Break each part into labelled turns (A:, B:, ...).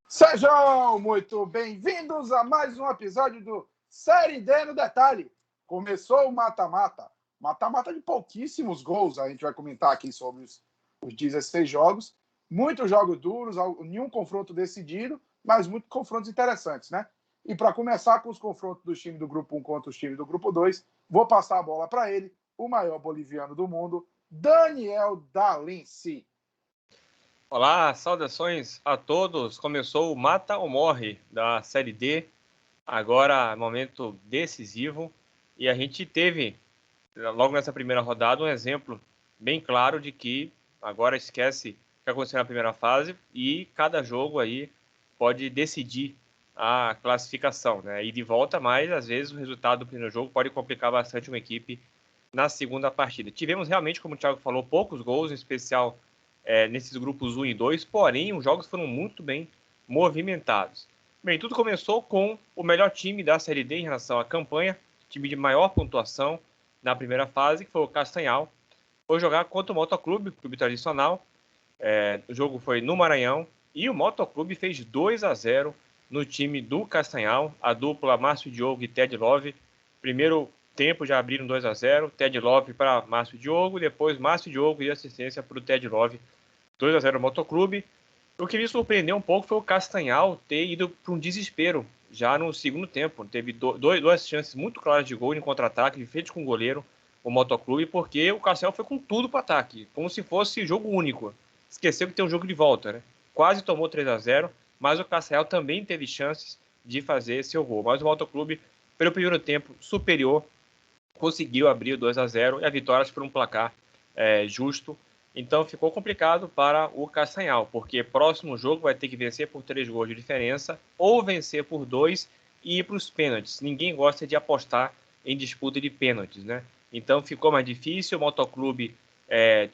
A: Sejam muito bem-vindos a mais um episódio do Série D no Detalhe. Começou o mata-mata. Mata-mata de pouquíssimos gols. A gente vai comentar aqui sobre os 16 jogos. Muitos jogos duros, nenhum confronto decidido, mas muitos confrontos interessantes, né? E para começar com os confrontos dos times do Grupo 1 contra os times do Grupo 2, vou passar a bola para ele, o maior boliviano do mundo, Daniel Dalinci.
B: Olá, saudações a todos. Começou o Mata ou Morre da Série D, agora momento decisivo. E a gente teve, logo nessa primeira rodada, um exemplo bem claro de que agora esquece o que aconteceu na primeira fase e cada jogo aí pode decidir a classificação, né? E de volta, mas às vezes o resultado do primeiro jogo pode complicar bastante uma equipe na segunda partida. Tivemos realmente, como o Thiago falou, poucos gols, em especial nesses grupos 1 e 2, porém os jogos foram muito bem movimentados. Bem, tudo começou com o melhor time da Série D em relação à campanha, time de maior pontuação na primeira fase, que foi o Castanhal. Foi jogar contra o Motoclube, clube tradicional. O jogo foi no Maranhão e o Motoclube fez 2-0 no time do Castanhal, a dupla Márcio Diogo e Ted Love. Primeiro tempo já abriram 2-0, Ted Love para Márcio Diogo, depois Márcio Diogo e assistência para o Ted Love, 2-0 Motoclube. O que me surpreendeu um pouco foi o Castanhal ter ido para um desespero já no segundo tempo. Teve duas chances muito claras de gol em contra-ataque, feito com o goleiro, o Motoclube, porque o Castanhal foi com tudo para ataque, como se fosse jogo único. Esqueceu que tem um jogo de volta, né? Quase tomou 3-0, mas o Castanhal também teve chances de fazer seu gol. Mas o Motoclube, pelo primeiro tempo superior, conseguiu abrir o 2-0 e a vitória foi um placar justo. Então ficou complicado para o Castanhal, porque próximo jogo vai ter que vencer por 3 gols de diferença ou vencer por 2 e ir para os pênaltis. Ninguém gosta de apostar em disputa de pênaltis, né? Então ficou mais difícil. O Motoclube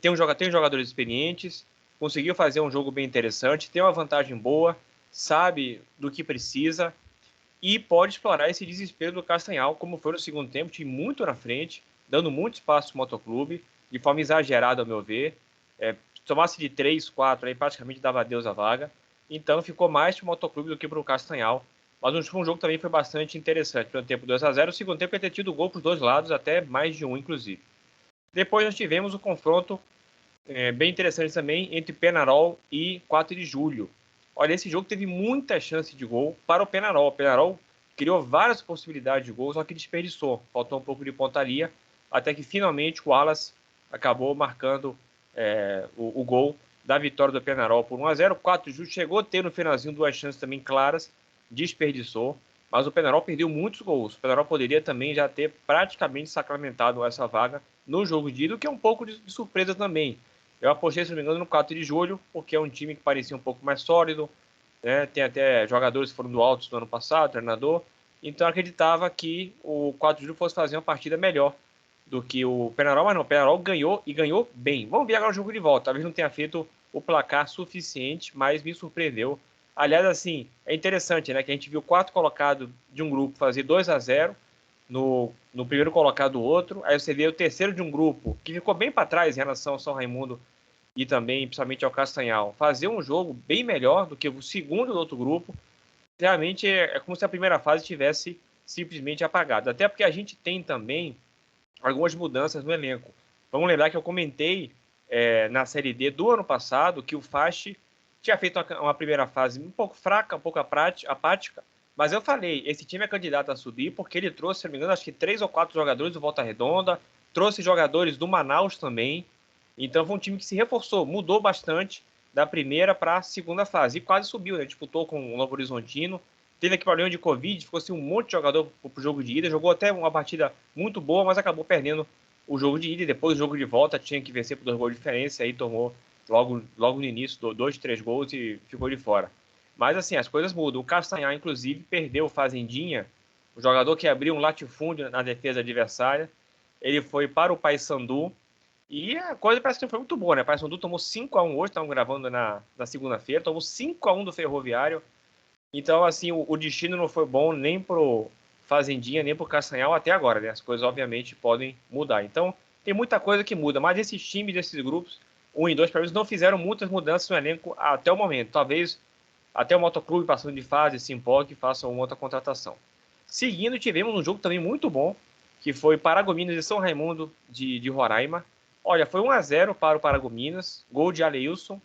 B: tem jogadores experientes, conseguiu fazer um jogo bem interessante, tem uma vantagem boa, sabe do que precisa e pode explorar esse desespero do Castanhal, como foi no segundo tempo, time muito na frente, dando muito espaço para o Motoclube, de forma exagerada, ao meu ver. Tomasse de 3, 4, aí praticamente dava adeus à vaga. Então ficou mais para o Motoclube do que para o Castanhal. Mas um jogo também foi bastante interessante. Primeiro tempo 2-0, o segundo tempo ia ter tido gol para os dois lados, até mais de um, inclusive. Depois nós tivemos o confronto bem interessante também entre Penarol e 4 de Julho. Olha, esse jogo teve muita chance de gol para o Penarol. O Penarol criou várias possibilidades de gol, só que desperdiçou. Faltou um pouco de pontaria, até que finalmente o Wallace acabou marcando o gol da vitória do Penarol por 1-0. O 4 de Julho chegou a ter no finalzinho 2 chances também claras, desperdiçou, mas o Penarol perdeu muitos gols. O Penarol poderia também já ter praticamente sacramentado essa vaga no jogo de ida, o que é um pouco de surpresa também. Eu apostei, se não me engano, no 4 de Julho, porque é um time que parecia um pouco mais sólido, né? Tem até jogadores que foram do Altos no ano passado, treinador. Então eu acreditava que o 4 de Julho fosse fazer uma partida melhor do que o Penarol, mas não, o Penarol ganhou e ganhou bem. Vamos ver agora o jogo de volta. Talvez não tenha feito o placar suficiente, mas me surpreendeu. Aliás, assim, é interessante, né? Que a gente viu o quarto colocado de um grupo fazer 2-0 no primeiro colocado do outro. Aí você vê o terceiro de um grupo, que ficou bem para trás em relação ao São Raimundo e também, principalmente, ao Castanhal, fazer um jogo bem melhor do que o segundo do outro grupo. Realmente é como se a primeira fase tivesse simplesmente apagado. Até porque a gente tem também algumas mudanças no elenco. Vamos lembrar que eu comentei na Série D do ano passado que o Fast tinha feito uma primeira fase um pouco fraca, um pouco apática, mas eu falei, esse time é candidato a subir porque ele trouxe, se não me engano, acho que 3 ou 4 jogadores do Volta Redonda, trouxe jogadores do Manaus também, então foi um time que se reforçou, mudou bastante da primeira para a segunda fase e quase subiu, né? Disputou com o Novo Horizontino, teve aqui problema de Covid, ficou assim um monte de jogador para o jogo de ida, jogou até uma partida muito boa, mas acabou perdendo o jogo de ida e depois o jogo de volta tinha que vencer por 2 gols de diferença, aí tomou logo no início 2, 3 gols e ficou de fora. Mas assim, as coisas mudam. O Castanhal, inclusive, perdeu o Fazendinha, o jogador que abriu um latifúndio na defesa adversária, ele foi para o Paysandu. E a coisa parece que foi muito boa, né? O Paysandu tomou 5-1 hoje, estamos gravando na segunda-feira, tomou 5-1 do Ferroviário. Então, assim, o destino não foi bom nem pro Fazendinha, nem pro Castanhal até agora, né? As coisas, obviamente, podem mudar. Então, tem muita coisa que muda, mas esses times desses grupos, 1 e 2, para mim, não fizeram muitas mudanças no elenco até o momento. Talvez até o Motoclube, passando de fase, se empolgue e faça uma outra contratação. Seguindo, tivemos um jogo também muito bom, que foi Paragominas e São Raimundo de Roraima. Olha, foi 1-0 para o Paragominas, gol de Aleilson.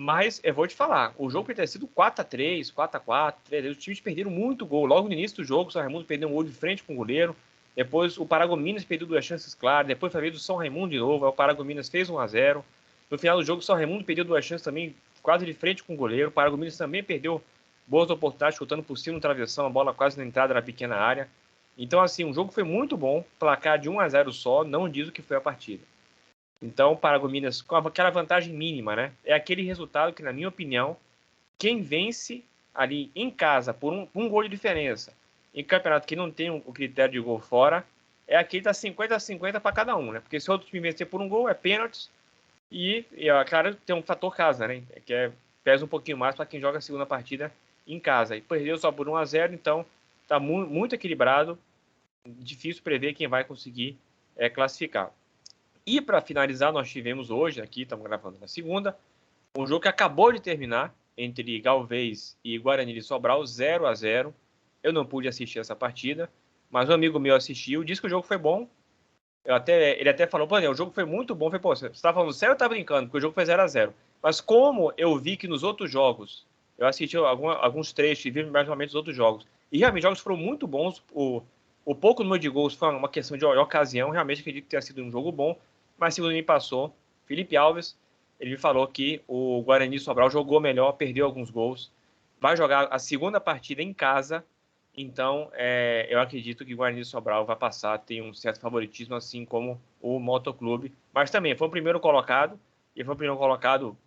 B: Mas eu vou te falar, o jogo poderia ter sido 4-3, 4-4, 3-3. Os times perderam muito gol. Logo no início do jogo, o São Raimundo perdeu um gol de frente com o goleiro. Depois o Paragominas perdeu 2 chances claras. Depois foi a vez do São Raimundo de novo. Aí o Paragominas fez 1-0. No final do jogo, o São Raimundo perdeu 2 chances também, quase de frente com o goleiro. O Paragominas também perdeu boas oportunidades, chutando por cima no travessão, a bola quase na entrada da pequena área. Então, assim, o jogo foi muito bom. Placar de 1-0 só, não diz o que foi a partida. Então, Paragominas, com aquela vantagem mínima, né? É aquele resultado que, na minha opinião, quem vence ali em casa por um gol de diferença, em campeonato que não tem o critério de gol fora, é aquele que tá 50-50 para cada um, né? Porque se o outro time vencer por um gol, é pênaltis. E claro, tem um fator casa, né? Pesa um pouquinho mais para quem joga a segunda partida em casa. E perdeu só por 1-0, então tá muito equilibrado. Difícil prever quem vai conseguir classificar. E para finalizar, nós tivemos hoje, aqui estamos gravando na segunda, um jogo que acabou de terminar entre Galvez e Guarani de Sobral, 0-0. Eu não pude assistir essa partida, mas um amigo meu assistiu, disse que o jogo foi bom. Ele até falou, pô, o jogo foi muito bom. Eu falei, pô, você está falando sério ou tá brincando? Porque o jogo foi 0-0. Mas como eu vi que nos outros jogos, eu assisti alguns trechos e vi mais ou menos os outros jogos, e realmente os jogos foram muito bons, o pouco número de gols foi uma questão de ocasião, realmente acredito que tenha sido um jogo bom, mas segundo me passou, Felipe Alves, ele me falou que o Guarani Sobral jogou melhor, perdeu alguns gols, vai jogar a segunda partida em casa, então eu acredito que o Guarani Sobral vai passar, tem um certo favoritismo, assim como o Motoclube, mas também foi o primeiro colocado, e foi o primeiro colocado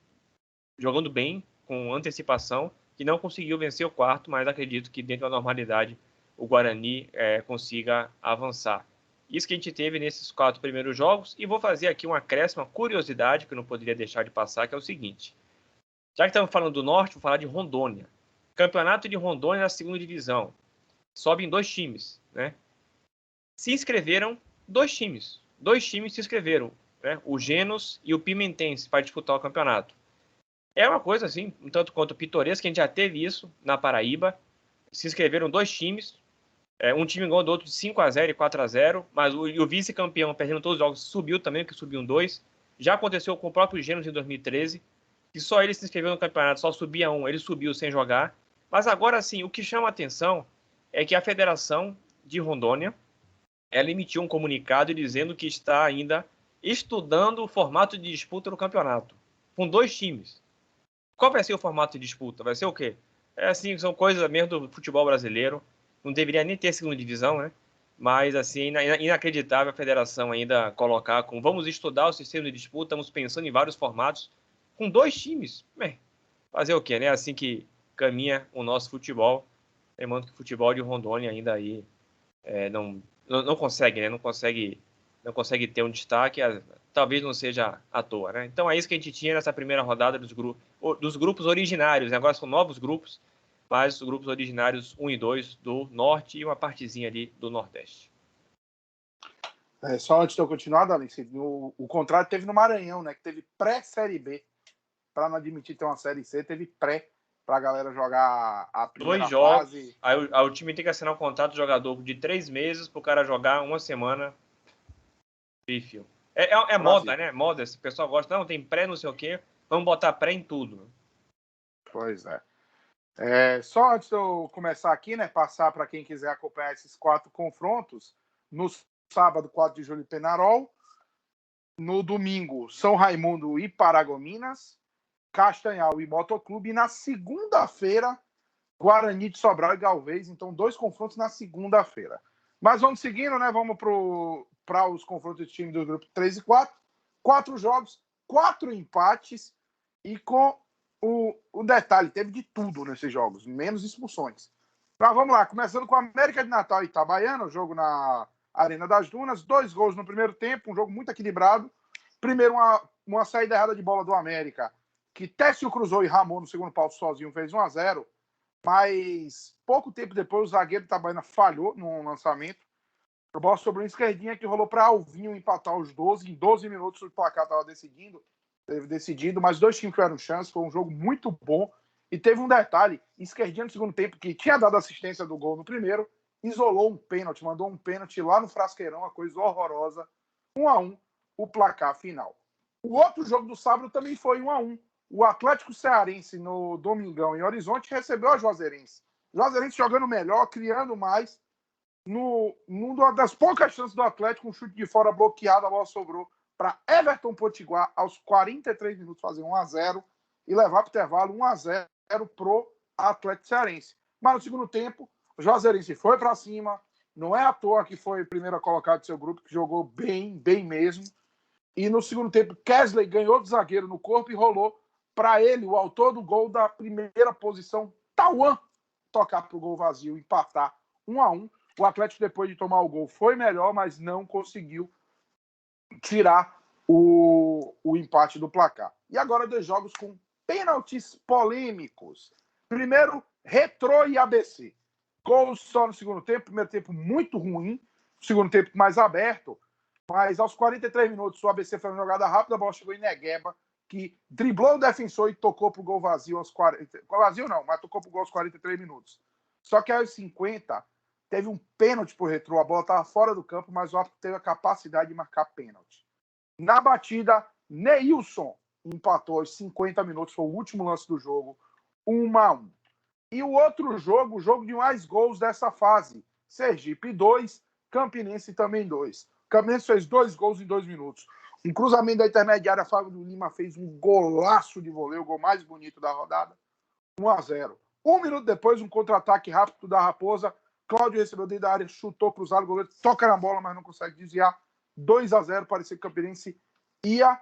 B: jogando bem, com antecipação, que não conseguiu vencer o quarto, mas acredito que dentro da normalidade o Guarani consiga avançar. Isso que a gente teve nesses 4 primeiros jogos, e vou fazer aqui uma acréscimo, uma curiosidade que eu não poderia deixar de passar, que é o seguinte. Já que estamos falando do Norte, vou falar de Rondônia. Campeonato de Rondônia na segunda divisão. Sobem 2 times, né? Se inscreveram 2 times. 2 times se inscreveram, né? O Genos e o Pimentense, para disputar o campeonato. É uma coisa assim, um tanto quanto pitoresca, que a gente já teve isso na Paraíba. Se inscreveram 2 times, um time ganhou do outro de 5-0 e 4-0, mas o vice-campeão, perdendo todos os jogos, subiu também, que subiu 2. Já aconteceu com o próprio Genos em 2013, que só ele se inscreveu no campeonato, só subia um, ele subiu sem jogar. Mas agora sim, o que chama a atenção é que a Federação de Rondônia, ela emitiu um comunicado dizendo que está ainda estudando o formato de disputa no campeonato, com 2 times. Qual vai ser o formato de disputa? Vai ser o quê? Assim, são coisas mesmo do futebol brasileiro. Não deveria nem ter segunda divisão, né? Mas, assim, inacreditável a federação ainda colocar com vamos estudar o sistema de disputa, estamos pensando em vários formatos, com 2 times. Bem, fazer o quê, né? Assim que caminha o nosso futebol. Lembrando que o futebol de Rondônia ainda aí não consegue, né? Não consegue ter um destaque, talvez não seja à toa, né? Então é isso que a gente tinha nessa primeira rodada dos grupos originários, né? Agora são novos grupos, mas os grupos originários 1 e 2 do Norte e uma partezinha ali do Nordeste.
A: Só antes de eu continuar, Dalice, o contrato teve no Maranhão, né? Que teve pré-Série B. Para não admitir ter uma Série C, teve pré para a galera jogar a primeira
B: 2 jogos,
A: fase.
B: aí o time tem que assinar um contrato de jogador de 3 meses para o cara jogar uma semana. Pífio. É moda, né? Moda. Esse pessoal gosta. Não, tem pré, não sei o quê. Vamos botar pré em tudo.
A: Pois é. Só antes de eu começar aqui, né? Passar para quem quiser acompanhar esses 4 confrontos. No sábado, 4 de julho, Penarol. No domingo, São Raimundo e Paragominas. Castanhal e Motoclube. E na segunda-feira, Guarani de Sobral e Galvez. Então, 2 confrontos na segunda-feira. Mas vamos seguindo, né? Vamos para os confrontos de time do grupo 3 e 4. 4 jogos, 4 empates. E com o detalhe, teve de tudo nesses jogos, menos expulsões. Mas vamos lá, começando com a América de Natal e Itabaiana, o jogo na Arena das Dunas. 2 gols no primeiro tempo, um jogo muito equilibrado. Primeiro, uma saída errada de bola do América, que Técio cruzou e Ramon no segundo pau sozinho fez 1-0. Mas pouco tempo depois, o zagueiro Itabaiana falhou no lançamento. A bola sobrou em esquerdinha, que rolou para Alvinho empatar os 12. Em 12 minutos, o placar estava decidido, mas 2 times tiveram chance. Foi um jogo muito bom. E teve um detalhe: esquerdinha no segundo tempo, que tinha dado assistência do gol no primeiro, isolou um pênalti, mandou um pênalti lá no Frasqueirão, uma coisa horrorosa. 1-1, o placar final. O outro jogo do sábado também foi 1-1. O Atlético Cearense, no Domingão, em Horizonte, recebeu a Juazeirense. Juazeirense jogando melhor, criando mais. Numa das poucas chances do Atlético, um chute de fora bloqueado, a bola sobrou para Everton Potiguar, aos 43 minutos, fazer 1-0 e levar para o intervalo 1-0 pro Atlético Cearense. Mas no segundo tempo, o Juazeirense foi para cima. Não é à toa que foi o primeiro a colocar do seu grupo, que jogou bem, bem mesmo. E no segundo tempo, Kesley ganhou do zagueiro no corpo e rolou para ele, o autor do gol da primeira posição, Tauan, tocar para o gol vazio, empatar 1-1. O Atlético, depois de tomar o gol, foi melhor, mas não conseguiu tirar o empate do placar. E agora 2 jogos com pênaltis polêmicos. Primeiro, Retrô e ABC. Gols só no segundo tempo, primeiro tempo muito ruim, segundo tempo mais aberto, mas aos 43 minutos o ABC fez uma jogada rápida, a bola chegou em Negueba, que driblou o defensor e tocou pro gol vazio aos 40. Vazio não, mas tocou pro gol aos 43 minutos. Só que aos 50, teve um pênalti pro Retrô, a bola estava fora do campo, mas o árbitro teve a capacidade de marcar pênalti. Na batida, Neilson empatou aos 50 minutos, foi o último lance do jogo, 1-1. E o outro jogo, o jogo de mais gols dessa fase, Sergipe 2, Campinense também 2. O Campinense fez 2 gols em 2 minutos. Um cruzamento da intermediária, Fábio Lima fez um golaço de voleio, o gol mais bonito da rodada, 1-0. 1 minuto depois, um contra-ataque rápido da Raposa, Cláudio recebeu dentro da área, chutou cruzado, o goleiro toca na bola, mas não consegue desviar, 2-0, parecia que o Campinense ia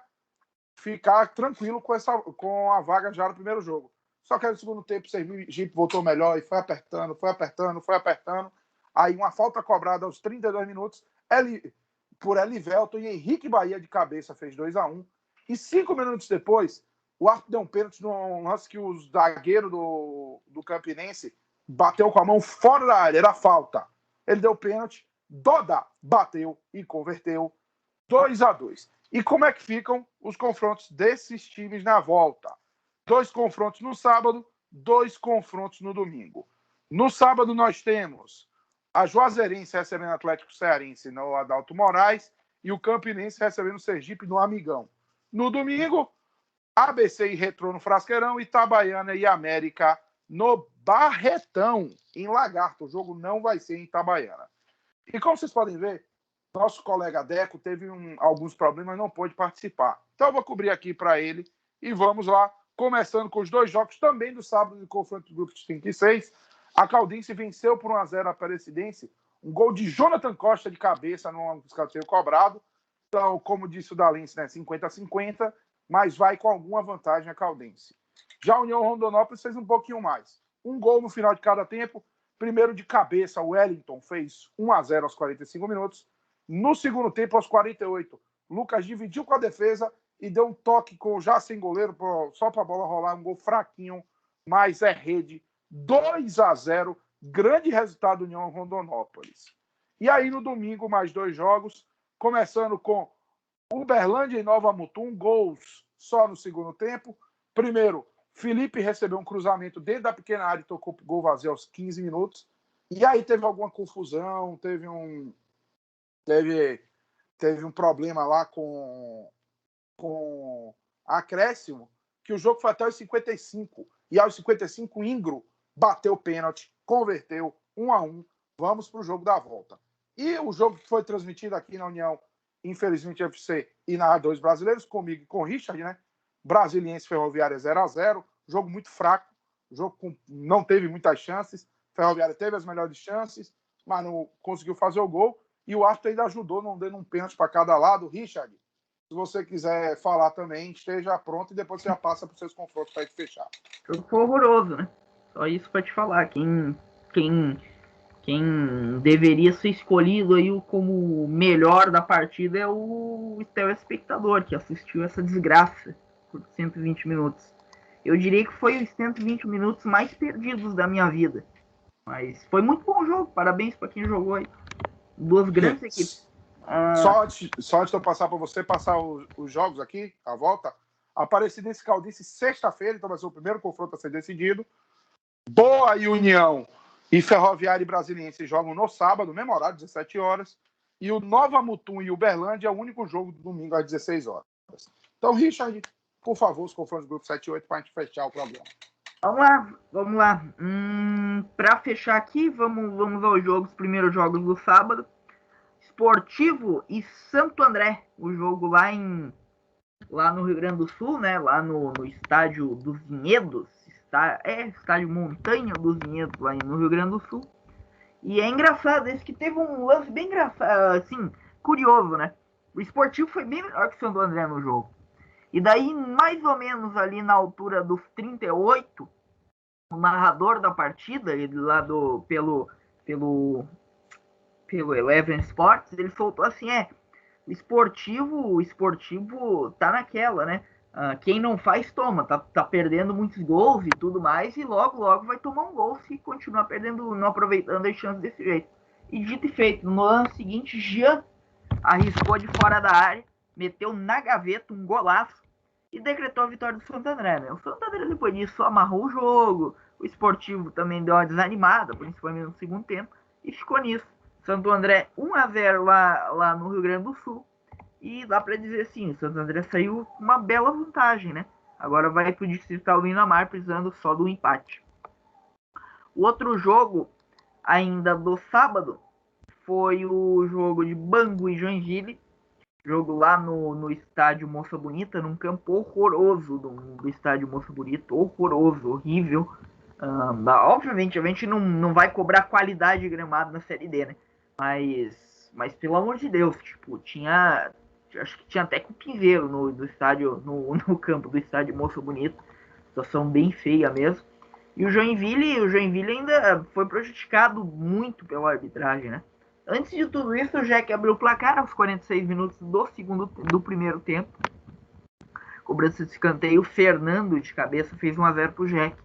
A: ficar tranquilo com a vaga já no primeiro jogo. Só que aí no segundo tempo, o Sergipe voltou melhor e foi apertando. Aí uma falta cobrada aos 32 minutos por Elivelton e Henrique Bahia de cabeça fez 2-1. E 5 minutos depois, o árbitro deu um pênalti num lance que o zagueiro do Campinense bateu com a mão fora da área, era falta. Ele deu pênalti, Dodá bateu e converteu 2-2. E como é que ficam os confrontos desses times na volta? 2 confrontos no sábado, 2 confrontos no domingo. No sábado nós temos a Juazeirense recebendo o Atlético Cearense no Adalto Moraes e o Campinense recebendo o Sergipe no Amigão. No domingo, ABC e Retrô no Frasqueirão, Itabaiana e América no Barretão, em Lagarto. O jogo não vai ser em Itabaiana. E como vocês podem ver, nosso colega Deco teve alguns problemas e não pôde participar. Então eu vou cobrir aqui para ele e vamos lá, começando com os 2 jogos também do sábado de confronto do grupo de 36. A Caldense venceu por 1-0 a Aparecidense, um gol de Jonathan Costa de cabeça num escanteio cobrado. Então, como disse o Dalense, né, 50-50, mas vai com alguma vantagem a Caldense. Já a União Rondonópolis fez um pouquinho mais. Um gol no final de cada tempo. Primeiro de cabeça, o Wellington fez 1-0 aos 45 minutos. No segundo tempo, aos 48, Lucas dividiu com a defesa e deu um toque já sem goleiro, só para a bola rolar, um gol fraquinho, mas é rede. 2-0, grande resultado do União Rondonópolis. E aí no domingo, mais 2 jogos, começando com Uberlândia e Nova Mutum, gols só no segundo tempo. Primeiro, Felipe recebeu um cruzamento dentro da pequena área e tocou o gol vazio aos 15 minutos. E aí teve alguma confusão, teve um problema lá com acréscimo, que o jogo foi até os 55. E aos 55, Ingro bateu o pênalti, converteu 1-1. Vamos para o jogo da volta. E o jogo que foi transmitido aqui na União, infelizmente, FC e na A2 Brasileiros, comigo e com o Richard, né? Brasiliense Ferroviária 0-0. Jogo muito fraco. Jogo não teve muitas chances. Ferroviária teve as melhores chances, mas não conseguiu fazer o gol. E o árbitro ainda ajudou, não dando um pênalti para cada lado. Richard, se você quiser falar também, esteja pronto e depois você já passa para os seus confrontos para a gente fechar.
C: O jogo foi horroroso, né? Só isso para te falar. Quem quem deveria ser escolhido aí como o melhor da partida é o telespectador que assistiu essa desgraça por 120 minutos. Eu diria que foi os 120 minutos mais perdidos da minha vida. Mas foi muito bom o jogo. Parabéns para quem jogou aí. Duas grandes equipes.
A: Só antes de eu passar para você, passar os jogos aqui, a volta. Aparecidense e Caldense, sexta-feira, então vai ser o primeiro confronto a ser decidido. Boa e União e Ferroviária e Brasiliense jogam no sábado, mesmo horário, 17 horas. E o Nova Mutum e Uberlândia é o único jogo do domingo às 16 horas. Então, Richard, por favor, os confrontos do grupo 7 e 8 para a gente fechar o programa.
C: Vamos lá. Para fechar aqui, vamos aos jogos, primeiros jogos do sábado. Esportivo e Santo André, o jogo lá no Rio Grande do Sul, né? Lá no estádio dos Vinhedos, estádio Montanha dos Vinhedos, lá no Rio Grande do Sul. E é engraçado, esse que teve um lance bem engraçado, assim, curioso, né? O Esportivo foi bem melhor que o Santo André no jogo. E daí, mais ou menos ali na altura dos 38, o narrador da partida, ele lá pelo Eleven Sports, ele soltou assim, o esportivo tá naquela, né? Quem não faz, toma. Tá perdendo muitos gols e tudo mais, e logo vai tomar um gol se continuar perdendo, não aproveitando as chances desse jeito. E dito e feito, no ano seguinte, Jean arriscou de fora da área, meteu na gaveta um golaço e decretou a vitória do Santo André, né? O Santo André depois disso amarrou o jogo, o Esportivo também deu uma desanimada, principalmente no segundo tempo, e ficou nisso. Santo André 1-0 lá no Rio Grande do Sul. E dá para dizer assim, o Santo André saiu com uma bela vantagem, né? Agora vai pro Distrital do Inamar, precisando só do empate. O outro jogo, ainda do sábado, foi o jogo de Bangu e Joinville. Jogo lá no estádio Moça Bonita, num campo horroroso do estádio Moça Bonita. Horroroso, horrível. Obviamente, a gente não vai cobrar qualidade de gramado na Série D, né? Mas pelo amor de Deus, tipo, acho que tinha até cupinzeiro no estádio, no campo do estádio Moça Bonita. Situação bem feia mesmo. E o Joinville ainda foi prejudicado muito pela arbitragem, né? Antes de tudo isso, o Jack abriu o placar aos 46 minutos do primeiro tempo. Cobrança de escanteio, Fernando de cabeça fez 1-0 pro Jack.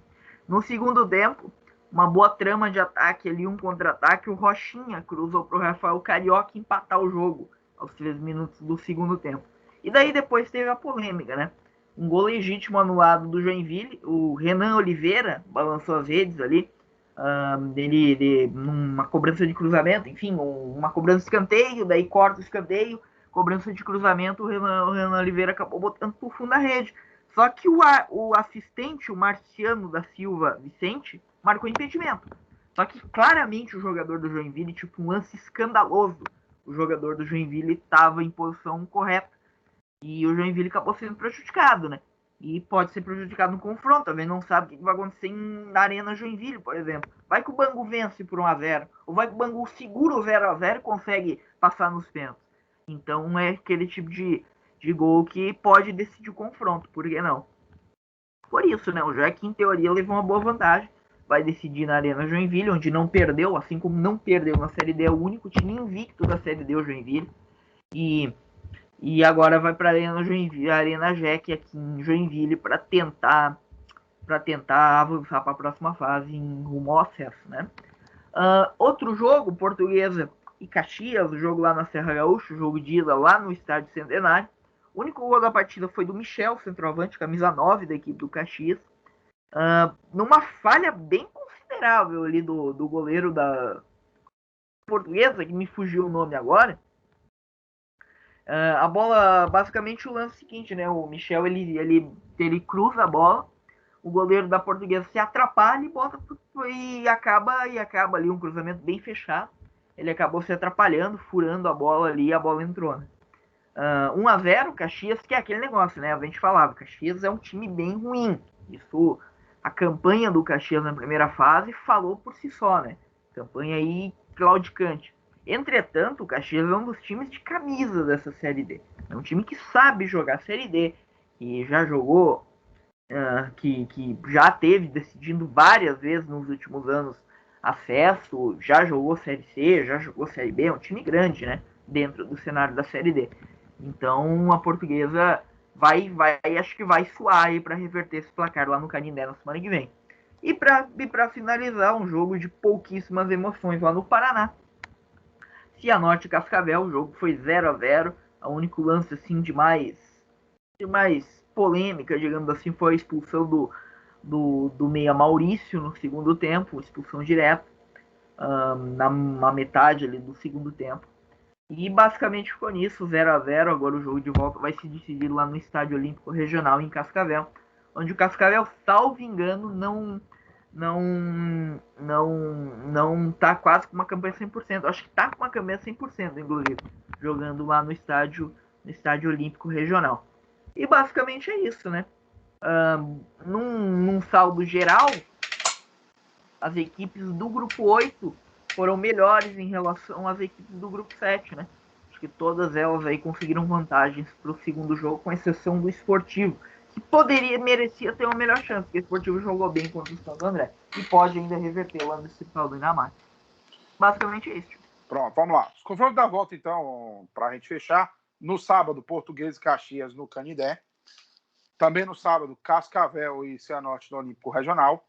C: No segundo tempo, uma boa trama de ataque ali, um contra-ataque, o Rochinha cruzou pro Rafael Carioca empatar o jogo aos 3 minutos do segundo tempo. E daí depois teve a polêmica, né? Um gol legítimo anulado do Joinville, o Renan Oliveira balançou as redes ali, numa cobrança de cruzamento, enfim, uma cobrança de escanteio, daí corta o escanteio, cobrança de cruzamento, o Renan Oliveira acabou botando pro fundo da rede. Só que o assistente, o Marciano da Silva Vicente, marcou impedimento. Só que claramente o jogador do Joinville, tipo um lance escandaloso, o jogador do Joinville estava em posição correta. E o Joinville acabou sendo prejudicado, né? E pode ser prejudicado no confronto, também não sabe o que vai acontecer na Arena Joinville, por exemplo. Vai que o Bangu vence por 1-0, ou vai que o Bangu segura o 0-0 e consegue passar nos pênaltis. Então é aquele tipo de gol que pode decidir o confronto, por que não? Por isso, né? O Jack, em teoria, levou uma boa vantagem. Vai decidir na Arena Joinville, onde não perdeu, assim como não perdeu na Série D, é o único time invicto da Série D, o Joinville. E agora vai para a Arena Jack aqui em Joinville para tentar avançar para a próxima fase em rumo ao acesso, né? Outro jogo, Portuguesa e Caxias, o jogo lá na Serra Gaúcha, o jogo de ida lá no Estádio Centenário. O único gol da partida foi do Michel, centroavante, camisa 9 da equipe do Caxias. Numa falha bem considerável ali do goleiro da Portuguesa, que me fugiu o nome agora. A bola, basicamente o lance seguinte, né? O Michel ele cruza a bola, o goleiro da Portuguesa se atrapalha e acaba ali um cruzamento bem fechado. Ele acabou se atrapalhando, furando a bola ali e a bola entrou, né? 1-0, Caxias, que é aquele negócio, né? A gente falava, Caxias é um time bem ruim. Isso, a campanha do Caxias na primeira fase falou por si só, né? Campanha aí claudicante. Entretanto, o Caxias é um dos times de camisa dessa Série D. É um time que sabe jogar Série D, que já jogou, que já teve decidindo várias vezes nos últimos anos acesso, já jogou Série C, já jogou Série B, é um time grande, né? Dentro do cenário da Série D. Então a Portuguesa acho que vai suar aí para reverter esse placar lá no Canindé na semana que vem. E para finalizar, um jogo de pouquíssimas emoções lá no Paraná. Cianorte e Cascavel, o jogo foi 0-0. O único lance assim de mais polêmica, digamos assim, foi a expulsão do meia Maurício no segundo tempo, expulsão direta, na metade ali do segundo tempo. E basicamente ficou nisso, 0-0. Agora o jogo de volta vai se decidir lá no Estádio Olímpico Regional em Cascavel, onde o Cascavel, salvo engano, não tá quase com uma campanha 100%. Acho que tá com uma campanha 100%, inclusive, jogando lá no Estádio Olímpico Regional. E basicamente é isso, né? Num saldo geral, as equipes do grupo 8 foram melhores em relação às equipes do grupo 7, né? Acho que todas elas aí conseguiram vantagens para o segundo jogo, com exceção do Esportivo, que merecia ter uma melhor chance, porque o Esportivo jogou bem contra o Santo André e pode ainda reverter lá no Distrital do Inamar. Basicamente é isso.
A: Pronto, vamos lá. Os confrontos da volta, então, para a gente fechar. No sábado, Português e Caxias no Canindé. Também no sábado, Cascavel e Cianorte no Olímpico Regional.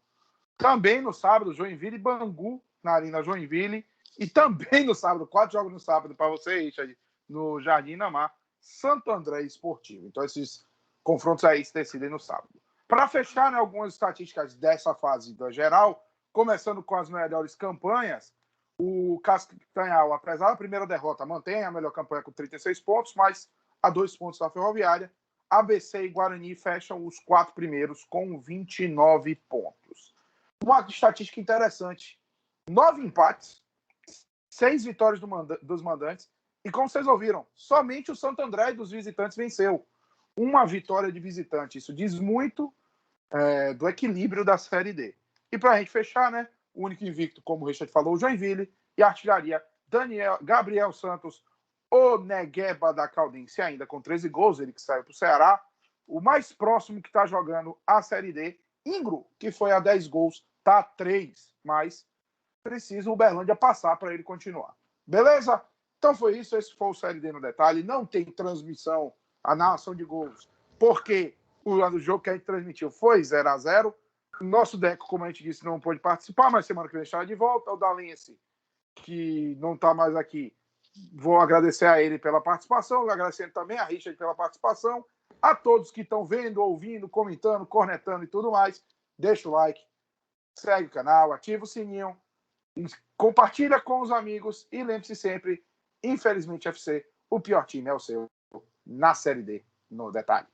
A: Também no sábado, Joinville e Bangu na Arena Joinville. E também no sábado, 4 jogos no sábado para você, Richard, no Jardim Inamar, Santo André Esportivo. Então, esses confrontos aí se decidem no sábado. Para fechar, né, algumas estatísticas dessa fase da geral, começando com as melhores campanhas, o Castanhal, apesar da primeira derrota, mantém a melhor campanha com 36 pontos, mas a 2 pontos da Ferroviária. ABC e Guarani fecham os 4 primeiros com 29 pontos. Uma estatística interessante: 9 empates, 6 vitórias dos mandantes. E como vocês ouviram, somente o Santo André dos visitantes venceu. Uma vitória de visitante. Isso diz muito do equilíbrio da Série D. E para a gente fechar, né? O único invicto, como o Richard falou, o Joinville. E a artilharia, Gabriel Santos, o Negueba da Caldense, ainda com 13 gols, ele que saiu para o Ceará. O mais próximo que está jogando a Série D, Ingro, que foi a 10 gols, está a 3, mas precisa o Uberlândia passar para ele continuar. Beleza? Então foi isso, esse foi o Série D no detalhe. Não tem transmissão, a narração de gols, porque o jogo que a gente transmitiu foi 0-0. O nosso Deco, como a gente disse, não pôde participar, mas semana que vem estará de volta. O Dalense, que não está mais aqui, vou agradecer a ele pela participação, agradecendo também a Richard pela participação, a todos que estão vendo, ouvindo, comentando, cornetando e tudo mais. Deixa o like, segue o canal, ativa o sininho, compartilha com os amigos e lembre-se sempre, infelizmente FC, o pior time é o seu na Série D, no detalhe.